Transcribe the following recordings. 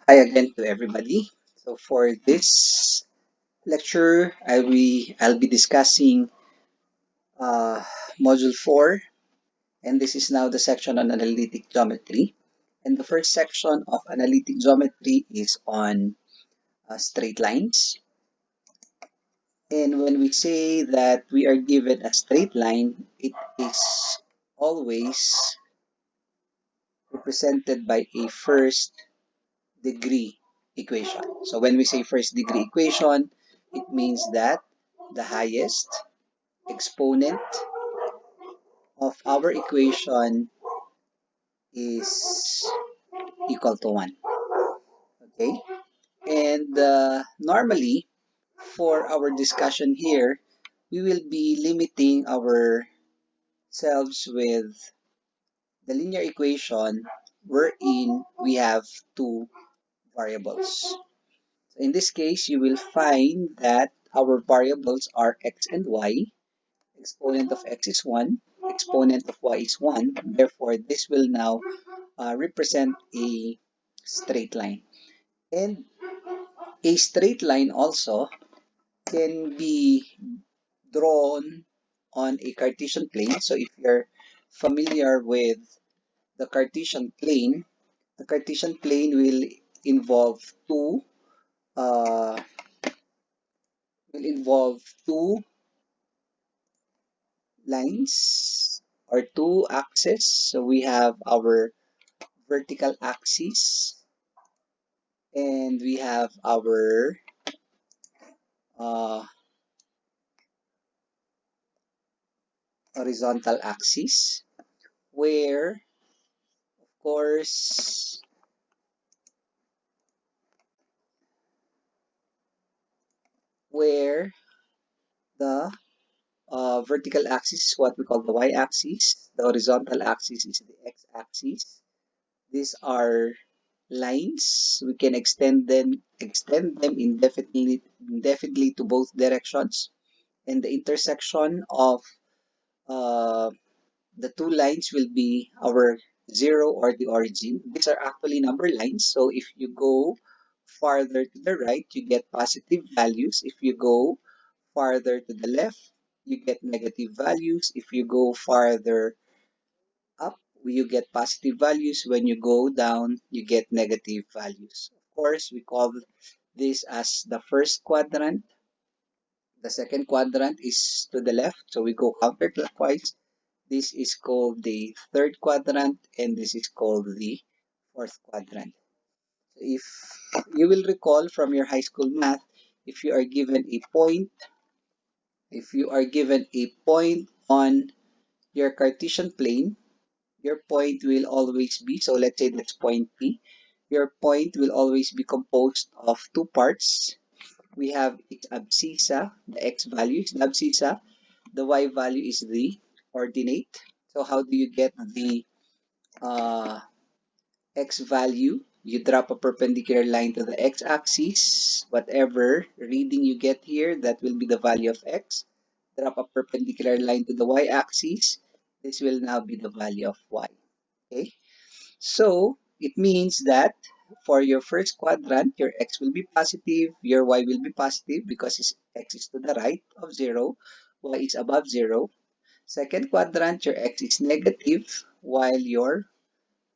Hi again to everybody. So for this lecture, I'll be discussing uh, Module 4, and this is now the section on analytic geometry. And the first section of analytic geometry is on straight lines. And when we say that we are given a straight line, it is always represented by a first degree equation. So when we say first degree equation, it means that the highest exponent of our equation is equal to 1. Okay? And normally, for our discussion here, we will be limiting ourselves with the linear equation wherein we have two variables. In this case, you will find that our variables are x and y. Exponent of x is 1, exponent of y is 1. Therefore, this will now represent a straight line. And a straight line also can be drawn on a Cartesian plane. So if you're familiar with the Cartesian plane involve two uh, will involve two lines or two axes. So we have our vertical axis and we have our uh, horizontal axis where of course where the vertical axis is what we call the y-axis, the horizontal axis is the x-axis. These are lines. We can extend them indefinitely to both directions. And the intersection of uh, the two lines will be our zero or the origin. These are actually number lines. So if you go farther to the right, you get positive values. If you go farther to the left, you get negative values. If you go farther up, you get positive values. When you go down, you get negative values. Of course, we call this as the first quadrant. The second quadrant is to the left, so we go counterclockwise. This is called the third quadrant, and this is called the fourth quadrant. If you will recall from your high school math, if you are given a point, if you are given a point on your Cartesian plane, your point will always be, so let's say that's point P, your point will always be composed of two parts. We have its abscissa, the x value is the abscissa, the y value is the ordinate. So how do you get the uh, x value? You drop a perpendicular line to the x-axis. Whatever reading you get here, that will be the value of x. Drop a perpendicular line to the y-axis. This will now be the value of y. Okay, so it means that for your first quadrant, your x will be positive, your y will be positive because x is to the right of 0, y is above 0. Second quadrant, your x is negative, while your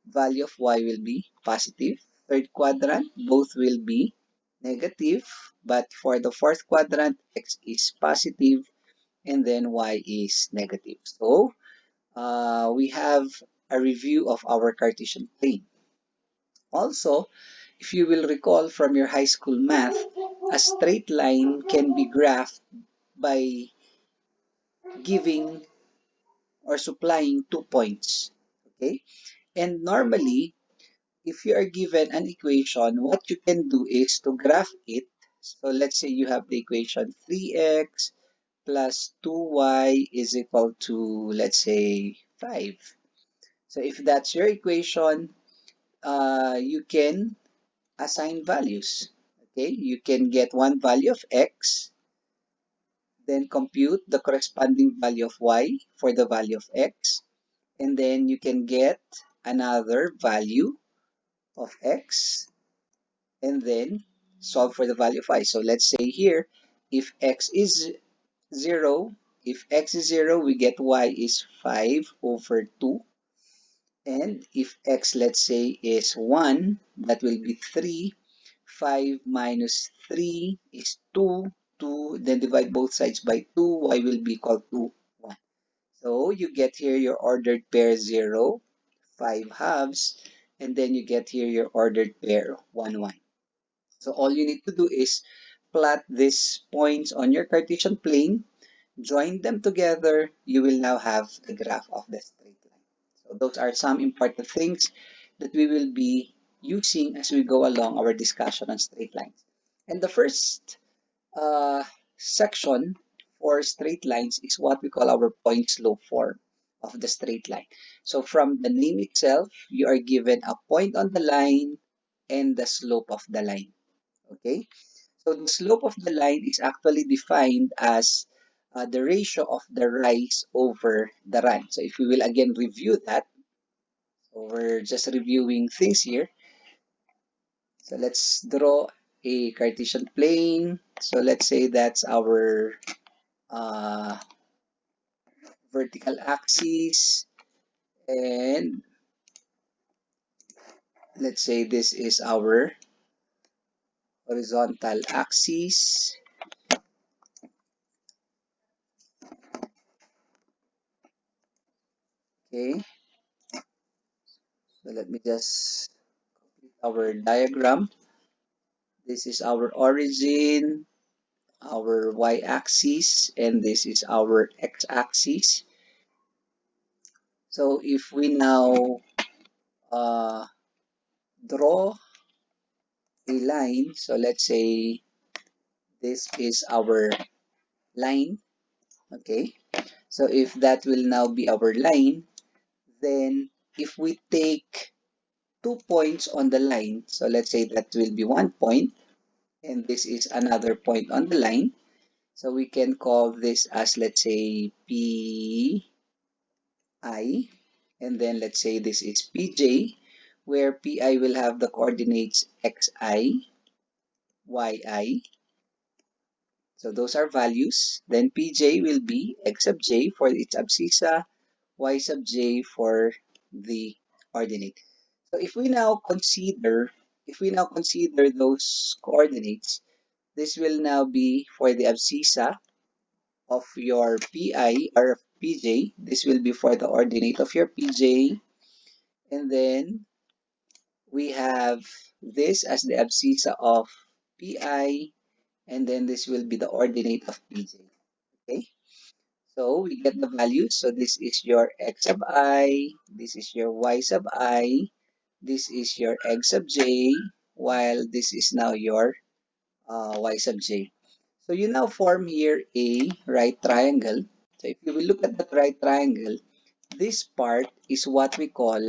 value of y will be positive. Third quadrant, both will be negative, but for the fourth quadrant, x is positive and then y is negative. So we have a review of our Cartesian plane. Also, if you will recall from your high school math, a straight line can be graphed by giving or supplying 2 points. Okay? And normally, if you are given an equation, what you can do is to graph it. So let's say you have the equation 3x plus 2y is equal to, let's say, 5. So if that's your equation, you can assign values. Okay, you can get one value of x, then compute the corresponding value of y for the value of x, and then you can get another value of x, and then solve for the value of I. So let's say here, if x is 0, if x is 0, we get y is 5 over 2. And if x, let's say, is 1, that will be 3. 5 minus 3 is 2. 2, then divide both sides by 2. Y will be equal to 1. So you get here your ordered pair 0, 5 halves, and then you get here your ordered pair 1, 1. So all you need to do is plot these points on your Cartesian plane, join them together, you will now have the graph of the straight line. So those are some important things that we will be using as we go along our discussion on straight lines. And the first uh, section for straight lines is what we call our point slope form of the straight line. So from the name itself, you are given a point on the line and the slope of the line. Okay, so the slope of the line is actually defined as the ratio of the rise over the run. So if we will again review that, so we're just reviewing things here. So let's draw a Cartesian plane. So let's say that's our uh, vertical axis, and let's say this is our horizontal axis. Okay, so let me just complete our diagram. This is our origin, our y-axis, and this is our x-axis. So if we now uh, draw a line, so let's say this is our line, okay? So if that will now be our line, then if we take 2 points on the line, so let's say that will be 1 point, and this is another point on the line. So we can call this as, let's say, Pi, and then let's say this is Pj, where Pi will have the coordinates xi, yi. So those are values. Then Pj will be x sub j for its abscissa, y sub j for the ordinate. So if we now consider those coordinates, this will now be for the abscissa of your Pi or Pj. This will be for the ordinate of your Pj. And then we have this as the abscissa of Pi, and then this will be the ordinate of Pj. Okay, so we get the values. So this is your x sub I, this is your y sub I, this is your x sub j, while this is now your y sub j. So you now form here a right triangle. So if you will look at that right triangle, this part is what we call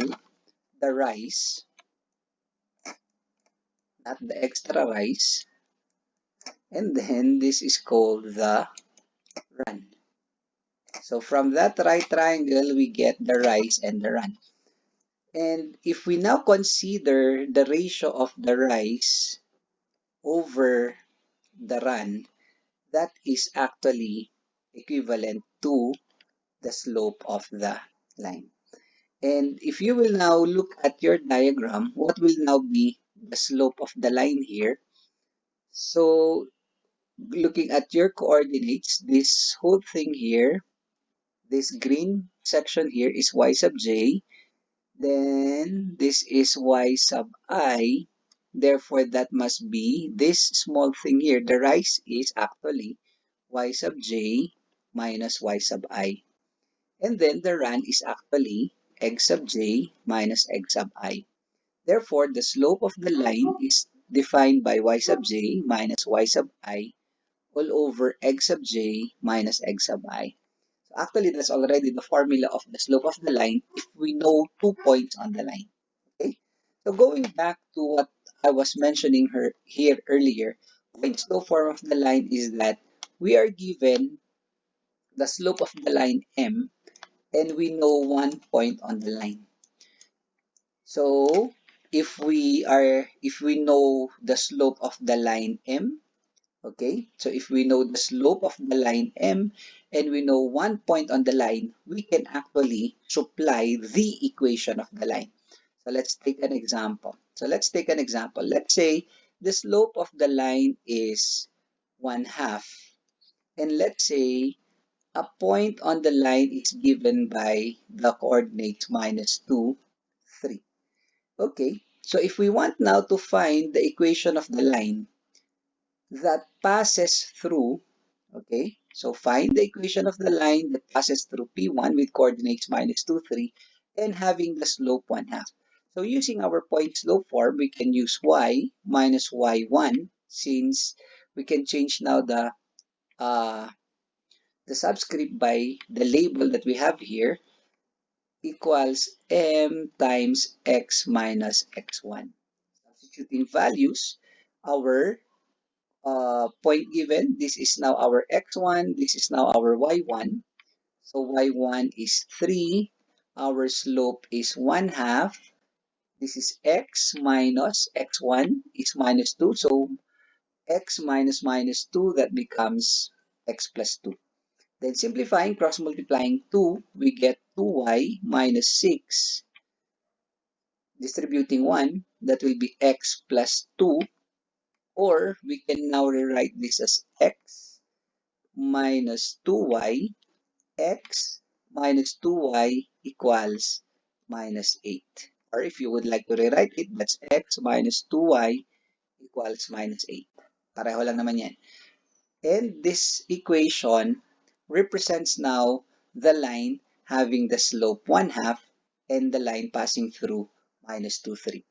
the rise, not the extra rise. And then this is called the run. So from that right triangle, we get the rise and the run. And if we now consider the ratio of the rise over the run, that is actually equivalent to the slope of the line. And if you will now look at your diagram, what will now be the slope of the line here? So looking at your coordinates, this whole thing here, this green section here is y sub j, then this is y sub I, therefore that must be this small thing here, the rise is actually y sub j minus y sub I. And then the run is actually x sub j minus x sub I. Therefore, the slope of the line is defined by y sub j minus y sub I all over x sub j minus x sub I. So actually, that's already the formula of the slope of the line if we know 2 points on the line. Okay. So going back to what I was mentioning here earlier, point slope form of the line is that we are given the slope of the line m, and we know 1 point on the line. So if we know the slope of the line M, okay, so if we know the slope of the line M and we know one point on the line, we can actually supply the equation of the line. So let's take an example. Let's say the slope of the line is 1/2, and let's say a point on the line is given by the coordinates -2, 3. Okay, so if we want now to find the equation of the line that passes through, okay, so find the equation of the line that passes through P1 with coordinates -2, 3, and having the slope 1/2. So using our point slope form, we can use y minus y1, since we can change now the subscript by the label that we have here, equals m times x minus x1. Substituting values, our point given, this is now our x1, this is now our y1. So y1 is 3, our slope is 1/2. This is x minus x1 is -2. So x minus -2, that becomes x plus 2. Then simplifying, cross multiplying 2, we get 2y minus 6. Distributing 1, that will be x plus 2. Or we can now rewrite this as x minus 2y. X minus 2y equals -8. Or if you would like to rewrite it, that's x minus 2y equals -8. Pareho lang naman yan. And this equation represents now the line having the slope 1/2 and the line passing through -2, 3.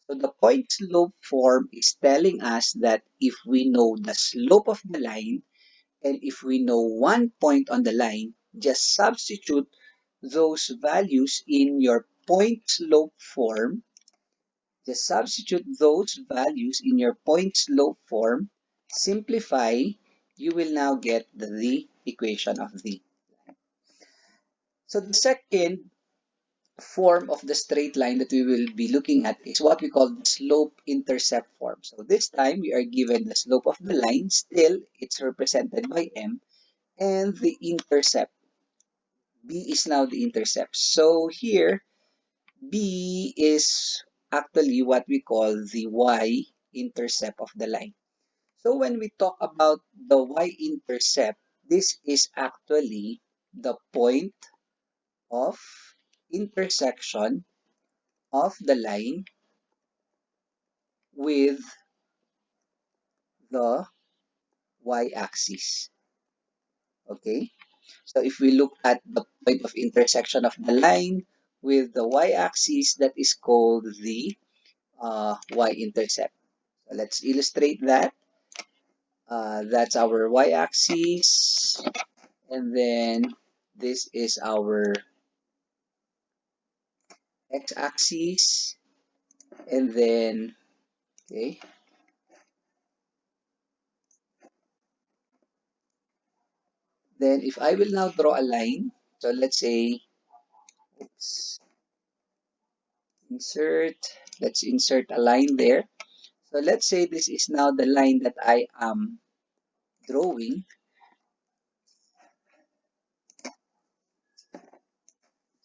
So the point slope form is telling us that if we know the slope of the line and if we know one point on the line, just substitute those values in your point slope form. Just substitute those values in your point slope form. Simplify, you will now get the equation of the line. So the second form of the straight line that we will be looking at is what we call the slope-intercept form. So this time we are given the slope of the line, still it's represented by m, and the intercept. B is now the intercept. So here, B is actually what we call the y-intercept of the line. So when we talk about the y-intercept, this is actually the point of intersection of the line with the y-axis. Okay? So if we look at the point of intersection of the line with the y-axis, that is called the y-intercept. So let's illustrate that. That's our y-axis, and then this is our x-axis, and then, okay, then if I will now draw a line, so let's say, oops, let's insert a line there. So let's say this is now the line that I am drawing.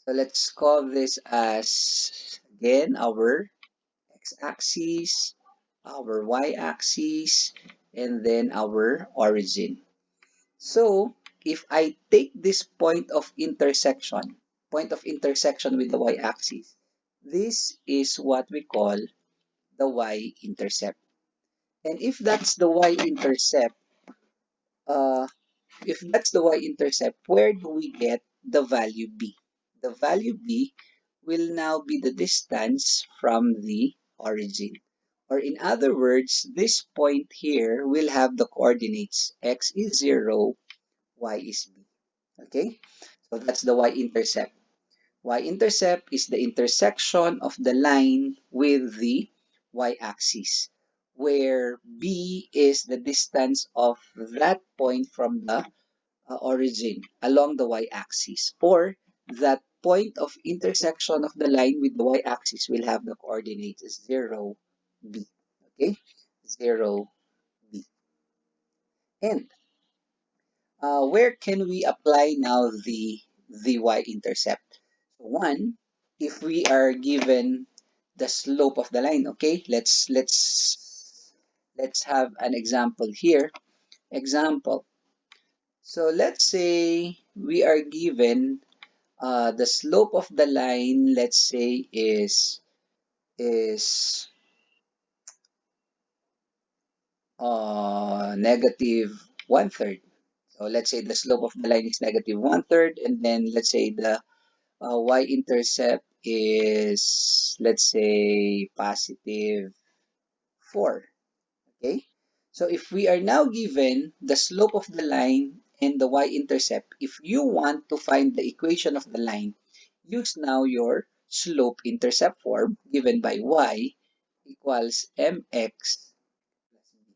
So let's call this as, again, our x-axis, our y-axis, and then our origin. So if I take this point of intersection with the y-axis, this is what we call the y-intercept. And uh, if that's the y-intercept, where do we get the value b? The value b will now be the distance from the origin. Or in other words, this point here will have the coordinates x is 0, y is b. Okay? So that's the y-intercept. Y-intercept is the intersection of the line with the y-axis, where b is the distance of that point from the origin along the y-axis, or that point of intersection of the line with the y-axis will have the coordinates 0, b. Okay, 0, b. And where can we apply now the y-intercept? So one, if we are given the slope of the line, okay, let's have an example here. Example. So let's say we are given the slope of the line, let's say is negative one third. So let's say the slope of the line is negative one third, and then let's say the y-intercept is, let's say, positive 4. Okay? So if we are now given the slope of the line and the y-intercept, if you want to find the equation of the line, use now your slope-intercept form given by y equals mx plus b.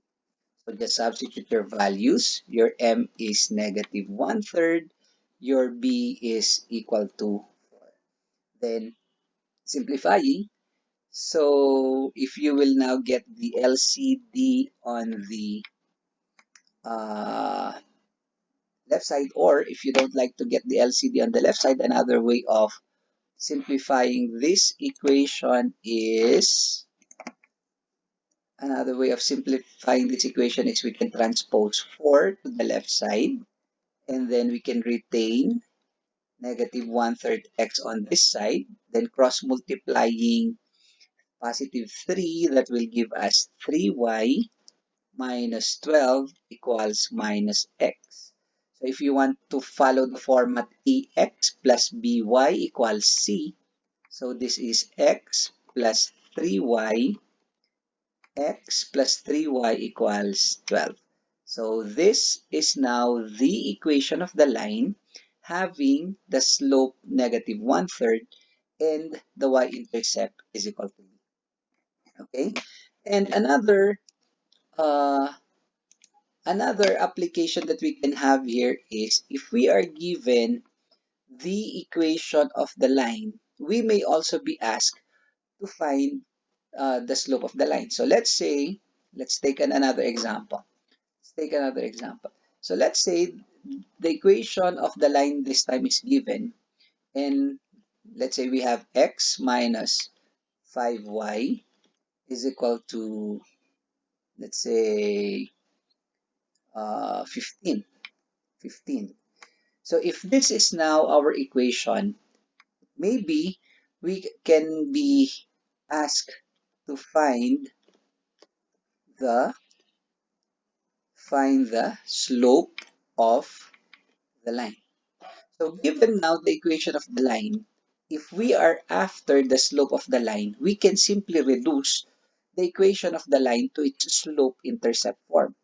So just substitute your values. Your m is negative one third. Your b is equal to 4. Then simplifying. So if you will now get the LCD on the uh, left side, or if you don't like to get the LCD on the left side, simplifying this equation is another way of simplifying this equation is we can transpose 4 to the left side, and then we can retain negative one third x on this side, then cross multiplying positive 3, that will give us 3y minus 12 equals minus x. So if you want to follow the format ax plus by equals c, so this is x plus 3y, x plus 3y equals 12. So this is now the equation of the line having the slope negative one third and the y-intercept is equal to b. Okay, and uh, another application that we can have here is if we are given the equation of the line, we may also be asked to find the slope of the line. So let's say, let's take another example. Let's take another example. So let's say the equation of the line this time is given, and let's say we have x minus 5y is equal to, let's say, 15. 15. So if this is now our equation, maybe we can be asked to the find the slope of the line. So given now the equation of the line, if we are after the slope of the line, we can simply reduce the equation of the line to its slope-intercept form.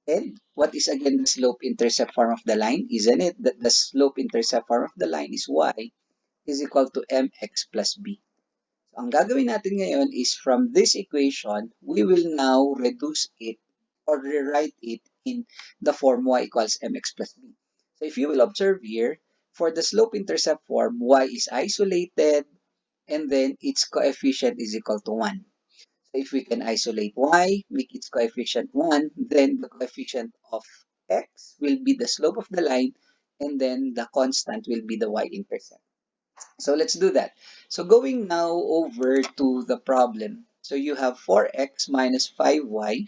And what is again the slope-intercept form of the line? Isn't it that the slope-intercept form of the line is y is equal to mx plus b? So ang gagawin natin ngayon is from this equation, we will now reduce it or rewrite it in the form y equals mx plus b. So if you will observe here, for the slope-intercept form, y is isolated and then its coefficient is equal to 1. So if we can isolate y, make its coefficient 1, then the coefficient of x will be the slope of the line, and then the constant will be the y-intercept. So let's do that. So going now over to the problem. So you have 4x minus 5y.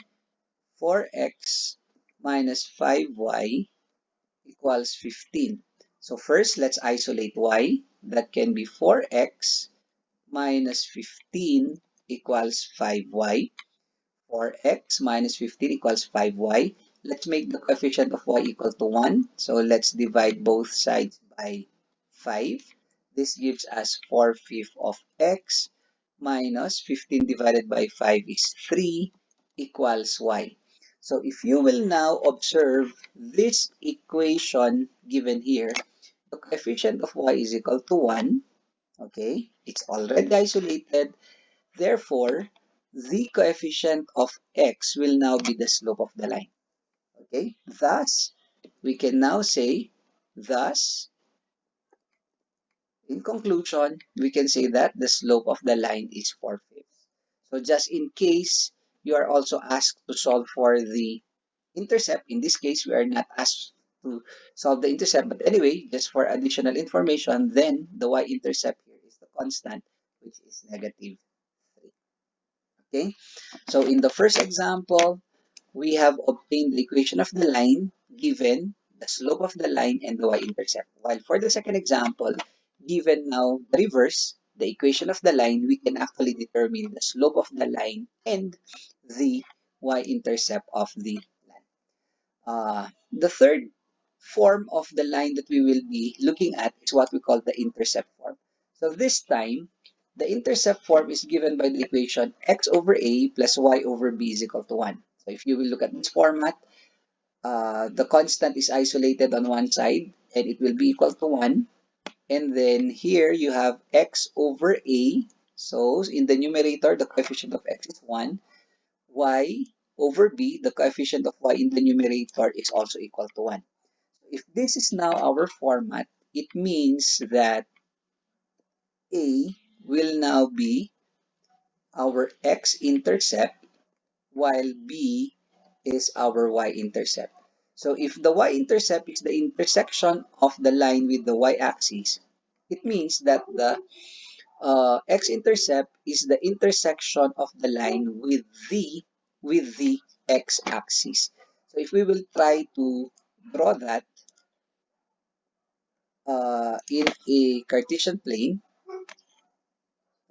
4x minus 5y equals 15. So first, let's isolate y. That can be 4x minus 15 equals 5y. 4x minus 15 equals 5y. Let's make the coefficient of y equal to 1. So let's divide both sides by 5. This gives us 4/5 of x minus 15 divided by 5 is 3 equals y. So if you will now observe this equation given here, the coefficient of y is equal to 1. Okay, it's already isolated. Therefore, the coefficient of x will now be the slope of the line. Okay, thus, we can now say, thus, In conclusion, we can say that the slope of the line is 4/5. So just in case you are also asked to solve for the intercept, in this case, we are not asked to solve the intercept, but anyway, just for additional information, then the y-intercept here is the constant, which is -3. Okay, so in the first example, we have obtained the equation of the line given the slope of the line and the y-intercept. While for the second example, given now the reverse, the equation of the line, we can actually determine the slope of the line and the y-intercept of the line. The third form of the line that we will be looking at is what we call the intercept form. So this time, the intercept form is given by the equation x over a plus y over b is equal to 1. So if you will look at this format, the constant is isolated on one side and it will be equal to 1. And then here you have x over a. So in the numerator, the coefficient of x is 1. Y over b, the coefficient of y in the numerator is also equal to 1. If this is now our format, it means that A will now be our x-intercept while B is our y-intercept. So if the y-intercept is the intersection of the line with the y-axis, it means that the x-intercept is the intersection of the line with the x-axis. So if we will try to draw that in a Cartesian plane,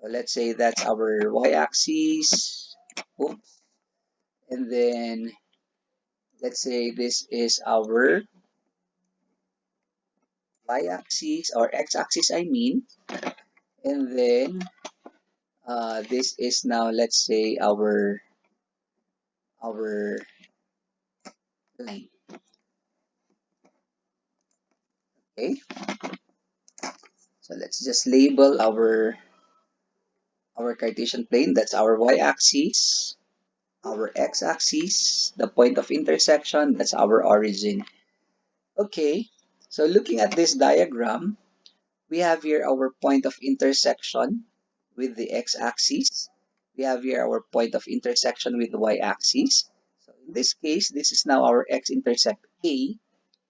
so let's say that's our y-axis. Oops. And then let's say this is our y-axis or x-axis, I mean. And then this is now, let's say, our line. Okay. So let's just label our Cartesian plane. That's our y-axis, our x-axis, the point of intersection. That's our origin. Okay. So looking at this diagram, we have here our point of intersection with the x-axis. We have here our point of intersection with the y-axis. So in this case, this is now our x-intercept A,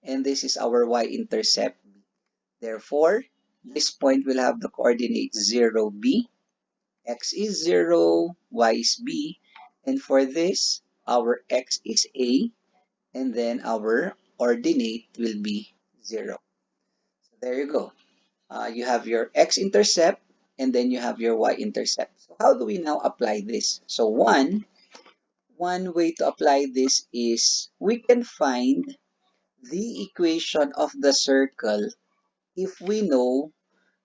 and this is our y-intercept B. Therefore, this point will have the coordinate 0, B. X is 0, y is B. And for this, our x is A, and then our ordinate will be 0. So there you go. You have your x-intercept and then you have your y-intercept. So how do we now apply this? So one way to apply this is we can find the equation of the circle if we know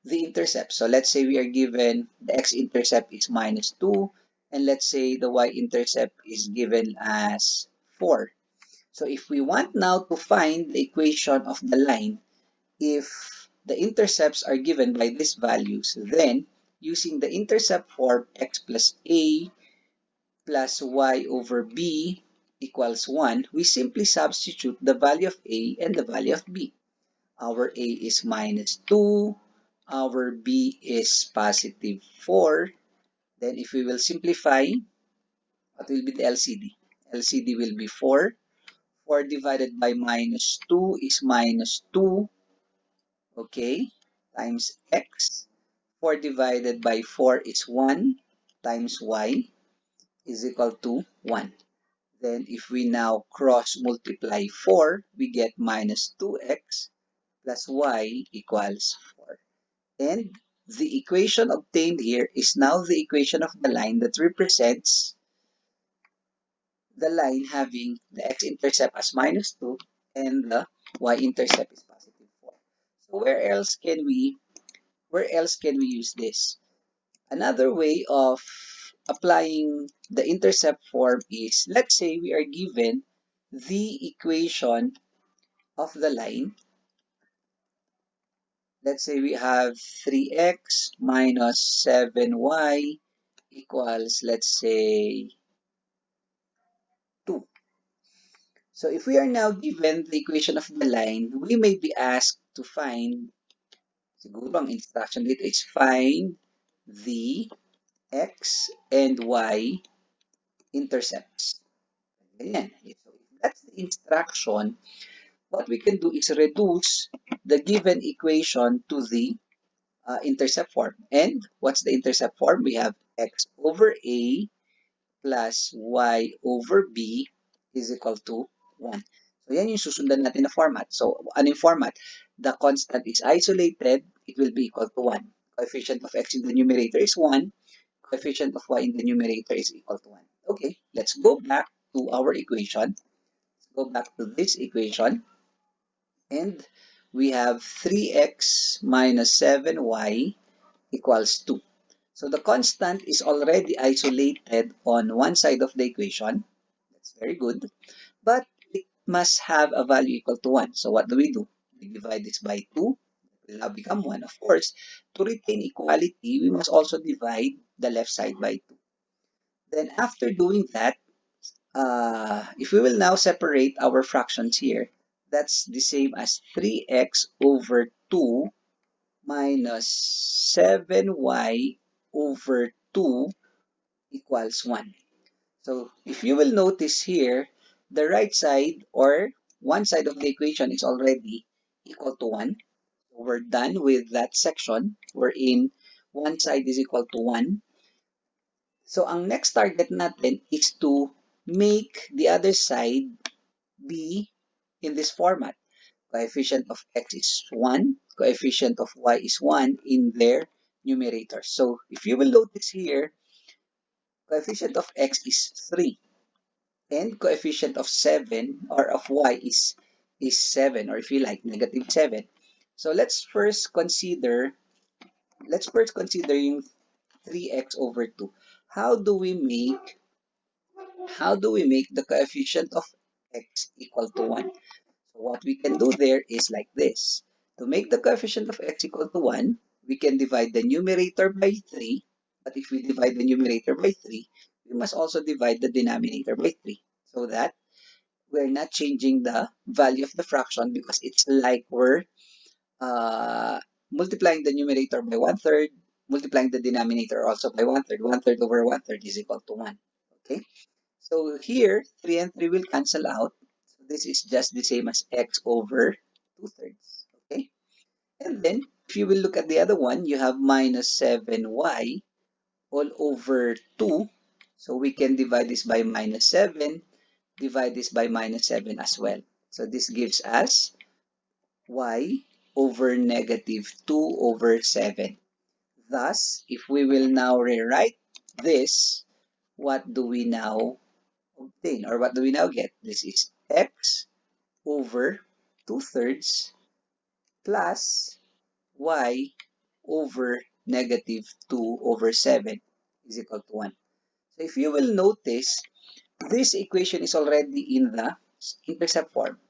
the intercept. So let's say we are given the x-intercept is -2 and let's say the y-intercept is given as 4. So if we want now to find the equation of the line, if the intercepts are given by these values, then using the intercept form x plus a plus y over b equals 1, we simply substitute the value of a and the value of b. Our a is -2, our b is +4. Then if we will simplify, what will be the LCD? LCD will be 4. 4 divided by -2 is -2. Okay, times x. 4 divided by 4 is 1 times y is equal to 1. Then if we now cross multiply 4, we get -2x plus y equals 4. And the equation obtained here is now the equation of the line that represents the line having the x-intercept as -2 and the y-intercept is +4. So where else can we use this? Another way of applying the intercept form is, let's say we are given the equation of the line. Let's say we have 3x minus 7y equals, let's say, 2. So if we are now given the equation of the line, we may be asked to find Siguro ang instruction dito is find the x and y intercepts. Ganyan. So if that's the instruction, what we can do is reduce the given equation to the intercept form. And what's the intercept form? We have x over a plus y over b is equal to 1. So yan yung susundan natin na format. So ano yung format? The constant is isolated, it will be equal to 1. Coefficient of x in the numerator is 1. Coefficient of y in the numerator is equal to 1. Okay, let's go back to our equation. Let's go back to this equation. And we have 3x minus 7y equals 2. So the constant is already isolated on one side of the equation. That's very good. But it must have a value equal to 1. So what do? We divide this by 2. It will now become 1. Of course, to retain equality, we must also divide the left side by 2. Then after doing that, if we will now separate our fractions here, that's the same as 3x over 2 minus 7y over 2 equals 1. So if you will notice here, the right side or one side of the equation is already equal to 1. So we're done with that section wherein one side is equal to 1. So ang next target natin is to make the other side be in this format. Coefficient of x is 1, coefficient of y is 1 in their numerator. So if you will notice here, coefficient of x is 3 and coefficient of 7 or of y is 7, or if you like negative 7. So let's first consider yung 3x over 2. How do we make the coefficient of x equal to 1? So what we can do there is like this. To make the coefficient of x equal to 1, we can divide the numerator by 3. But if we divide the numerator by 3, we must also divide the denominator by 3. So that we're not changing the value of the fraction, because it's like we're uh, multiplying the numerator by 1/3, multiplying the denominator also by 1/3. 1/3 over 1/3 is equal to 1. Okay? So here, 3 and 3 will cancel out. So this is just the same as x over 2/3. Okay? And then, if you will look at the other one, you have minus 7y all over 2. So we can divide this by minus 7, divide this by minus 7 as well. So this gives us y over negative 2 over 7. Thus, if we will now rewrite this, what do we now obtain, or what do we now get? This is x over 2/3 plus y over negative 2 over 7 is equal to 1. So if you will notice, this equation is already in the intercept form.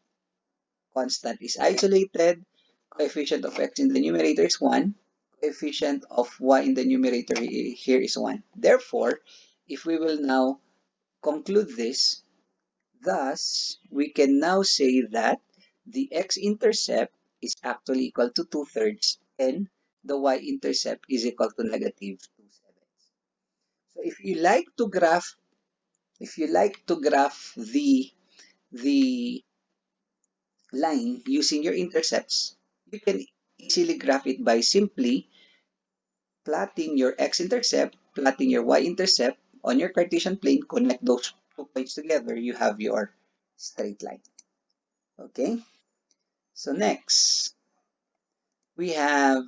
Constant is isolated, coefficient of x in the numerator is 1, coefficient of y in the numerator here is 1. Therefore, if we will now conclude this, thus, we can now say that the x-intercept is actually equal to 2/3 and the y-intercept is equal to negative 2/7. So if you like to graph the line using your intercepts, you can easily graph it by simply plotting your x-intercept, plotting your y-intercept on your Cartesian plane, connect those 2 points together, you have your straight line. Okay? So next, we have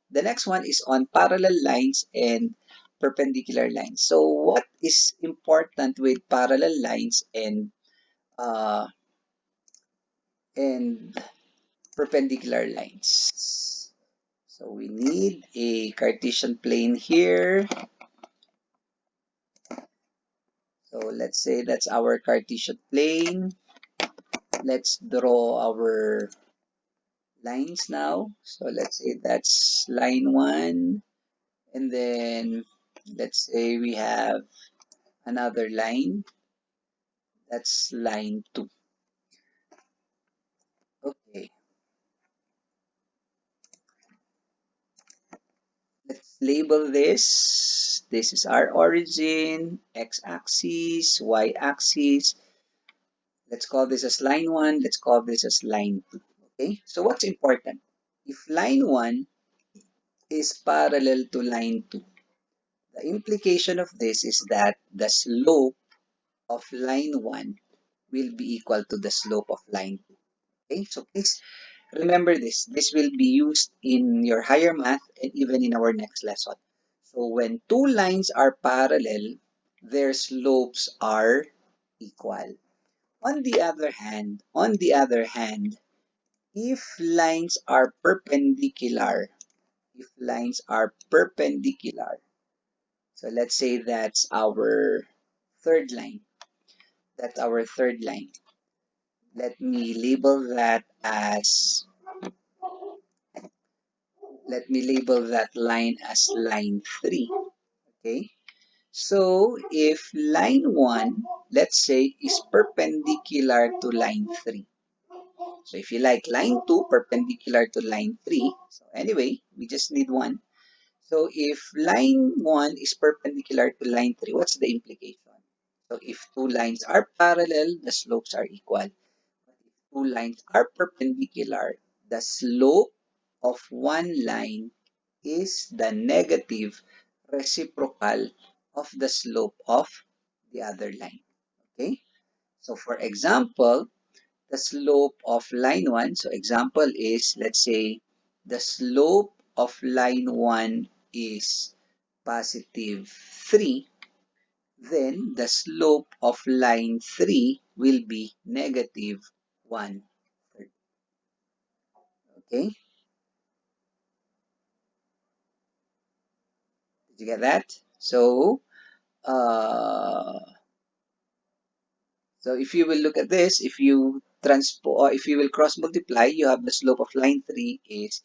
the next one is on parallel lines and perpendicular lines. So what is important with parallel lines uh, and perpendicular lines? So we need a Cartesian plane here. So let's say that's our Cartesian plane. Let's draw our lines now. So let's say that's line 1. And then let's say we have another line. That's line 2. Okay. Label this. This is our origin, x-axis, y-axis. Let's call this as line 1. Let's call this as line 2. Okay, so what's important? If line 1 is parallel to line 2, the implication of this is that the slope of line 1 will be equal to the slope of line 2. Okay, so please remember this. This will be used in your higher math and even in our next lesson. So when two lines are parallel, their slopes are equal. On the other hand, if lines are perpendicular, if lines are perpendicular, so let's say that's our third line. That's our third line. Let me label that as, let me label that line as line 3. Okay. So if line 1, let's say, is perpendicular to line 3. So if you like line 2 perpendicular to line 3, so anyway, we just need one. So if line 1 is perpendicular to line 3, what's the implication? So if two lines are parallel, the slopes are equal. But if two lines are perpendicular, the slope of one line is the negative reciprocal of the slope of the other line. Okay? So for example, the slope of line 1, so example is, let's say, the slope of line 1 is positive 3, then the slope of line 3 will be negative 1/3. Okay? Did you get that? Uh, so if you will look at this, if you transpose, if you will cross multiply, you have the slope of line 3 is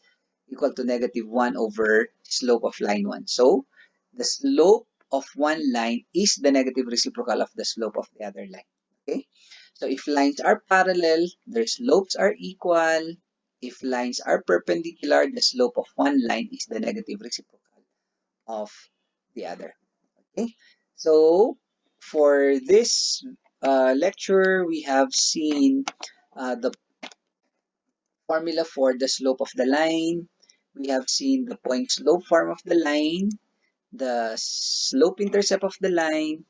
equal to negative 1 over slope of line 1. So the slope of one line is the negative reciprocal of the slope of the other line. Okay? So if lines are parallel, their slopes are equal. If lines are perpendicular, the slope of one line is the negative reciprocal of the other. Okay? So for this lecture, we have seen the formula for the slope of the line. We have seen the point slope form of the line, the slope intercept of the line,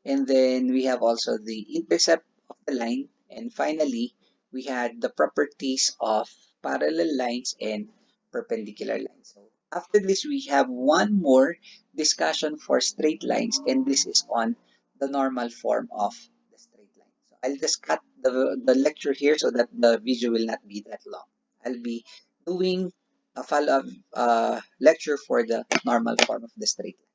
and then we have also the intercept of the line. And finally, we had the properties of parallel lines and perpendicular lines. So after this, we have one more discussion for straight lines, and this is on the normal form of the straight line. So I'll just cut the lecture here so that the video will not be that long. I'll be doing a follow-up lecture for the normal form of the straight line.